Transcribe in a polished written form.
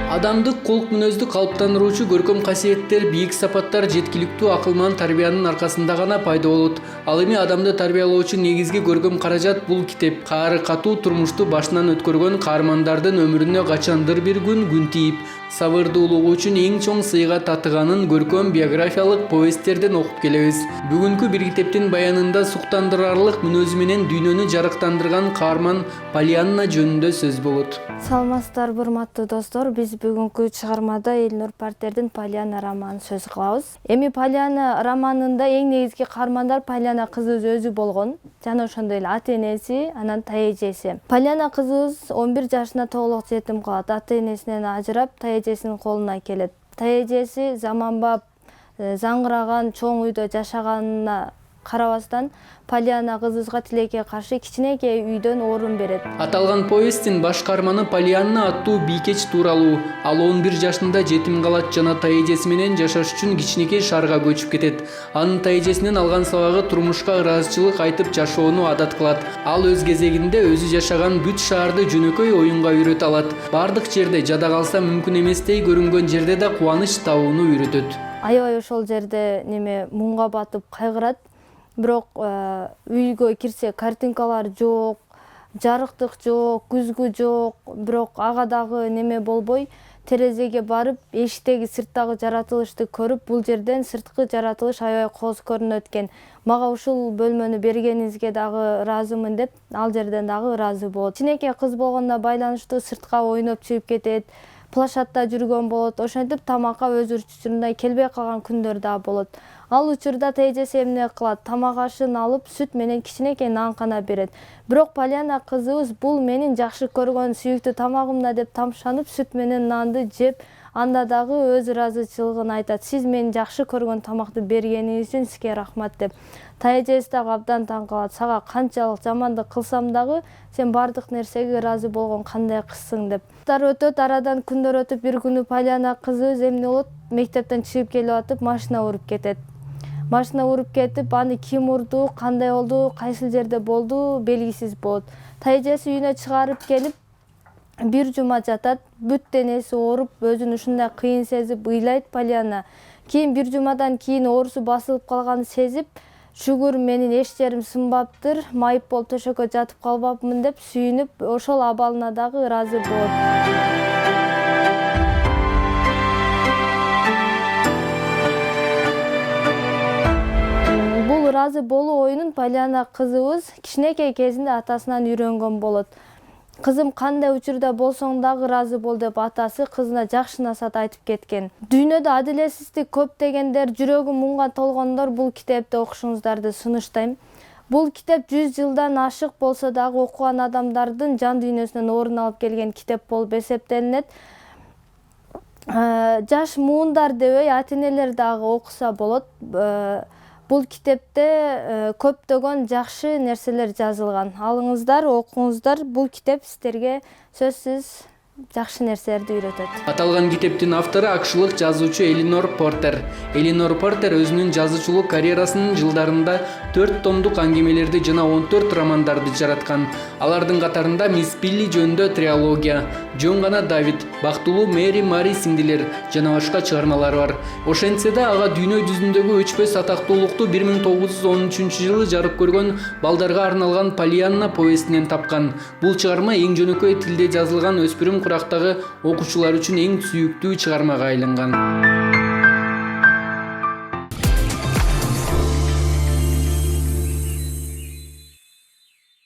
Адамдык кулк мүнөздү калыптандыруучу көркөм касиеттер, бийик сапаттар жеткиликтүү акыл-ман тарбиянын аркасында гана пайда болот. Ал эми адамды тарбиялоочу негизги көркөм каражат бул китеп. Каары катуу турмушту башынан өткөргөн каармандардын өмүрүнө качандыр бир күн тийип, сабырдуулугу үчүн эң чоң сыйга татыганын көркөм биографиялык повесттерден окуп келебиз. Бүгүнкү бир китептин баянында суктандырарлык мүнөзү менен дүйнөнү жарыктандырган каарман Поллианна жөнүндө сөз болот. Саламатсыздарбы, урматтуу достор. Биз бүгүнкү чыгармада Элинор Портердин Поллианна романын сөз кылабыз. Эми Поллианна романында эң негизги каармандар Поллианна кызыбыз өзү болгон жана ошондой эле ата-энеси, анан тайэжеси. Поллианна кызыбыз 11 жашына толук жетим калат. Ата-энесинен ажырап, тайэжесинин колуна келет. Тайэжеси заманбап заңгыраган чоң үйдө жашаганына карабастан Поллианна кызыбызга тилекке каршы кичинекей үйдөн орун берет. Аталган повесттин баш каарманы Поллианна аттуу бийкеч тууралуу. Ал 11 жашында жетим калат жана тайэжеси менен жашаш үчүн кичинекей шаарга көчүп кетет. Анын тайэжесинен алган сабагы турмушка ыраазычылык айтып жашоону адат кылат. Ал өз кезегинде өзү жашаган бүт шаарды жөнөкөй оюнга үйрөтө алат. Бардык жерде жада калса мүмкүн эместей көрүнгөн жерде да кубаныч табууну үйрөтөт. Аябай ошол жерде муңга батып кайгырат. Бирок үйгө кирсе картинкалар жок, жарыктык жок, күзгү жок. Бирок ага дагы болбой, терезеге барып, эшиктеги сырттагы жаратылышты көрүп, бул жерден сырткы жаратылыш аябай кооз көрүнөт экен. Мага ушул бөлмөнү бергениңизге дагы ыраазымын деп, ал жерден дагы ыраазы болот. Кичинекей кыз болгонуна байланыштуу сыртка ойноп чыгып кетет, плашатта жүргөн болот. Ошентип тамакка өз учурунда келбей калган күндөр да болот. Ал учурда тайэжеси эмне кылат? Тамак ашын алып, сүт менен кичинекей нан гана берет. Бирок Поллианна кызыбыз бул менин жакшы көргөн сүйүктүү тамагым да деп тамшанып, сүт менен нанды жеп, анда дагы өз ыраазычылыгын айтат. Сиз менин жакшы көргөн тамакты бергениңиз үчүн сизге рахмат деп. Тайэжеси дагы абдан таң калат. Сага канчалык жамандык кылсам дагы сен бардык нерсеге ыраазы болгон кандай кызсың деп. Өтөт, арадан күндөр өтүп, бир күнү Поллианна кызыбыз эмне болот? Мектептен чыгып келип атып, машина уруп кетет. Машина уруп кетип, аны ким урду, кандай болду, кайсыл жерде болду белгисиз болот. Тайэжеси үйүнө чыгарып келип, бир жума жатат, бүт денеси ооруп, өзүн ушундай кыйын сезип ыйлайт Поллианна. Кийин бир жумадан кийин оорусу басылып калганын сезип, шүгүр менин эч жерим сынбаптыр, майып болуп төшөккө жатып калбапмын деп сүйүнүп, ошол абалына дагы ыраазы болот. Ыраазы болуу оюнун Поллианна кызыбыз кичинекей кезинде атасынан үйрөнгөн болот. Кызым кандай учурда болсоң дагы ыраазы бол деп атасы кызына жакшы насаат айтып кеткен. Дүйнөдө адилетсиздик көп дегендер, жүрөгү муңга толгондор бул китепти окушуңуздарды сунуштайм. Бул китеп 100 жылдан ашык болсо дагы окуган адамдардын жан дүйнөсүнөн орун алып келген китеп болуп эсептелинет. Жаш муундар дебей, ата-энелер дагы окуса болот. Бул китепте көптөгөн жакшы нерселер жазылган. Алыңыздар, окуңуздар. Бул китеп сиздерге сөзсүз жакшы нерселерди үйрөтөт. Аталган китептин автору акшылык жазуучу Элинор Портер. Элинор Портер өзүнүн жазуучулук карьерасынын жылдарында 4 томдук аңгемелерди жана 14 романдарды жараткан. Алардын катарында Мисс Билли жөнүндө триология, Жон гана Давид, Бактылуу Мэри Мари сиңдилер жана башка чыгармалары бар. Ошентсе да ага дүйнө жүзүндөгү өчпөс атактуулукту 1913-жылы жарык көргөн балдарга арналган Поллианна повестинен тапкан. Бул чыгарма эң жөнөкөй тилде жазылган өспүрүм курактагы окуучулар үчүн эң сүйүктүү чыгармага айланган.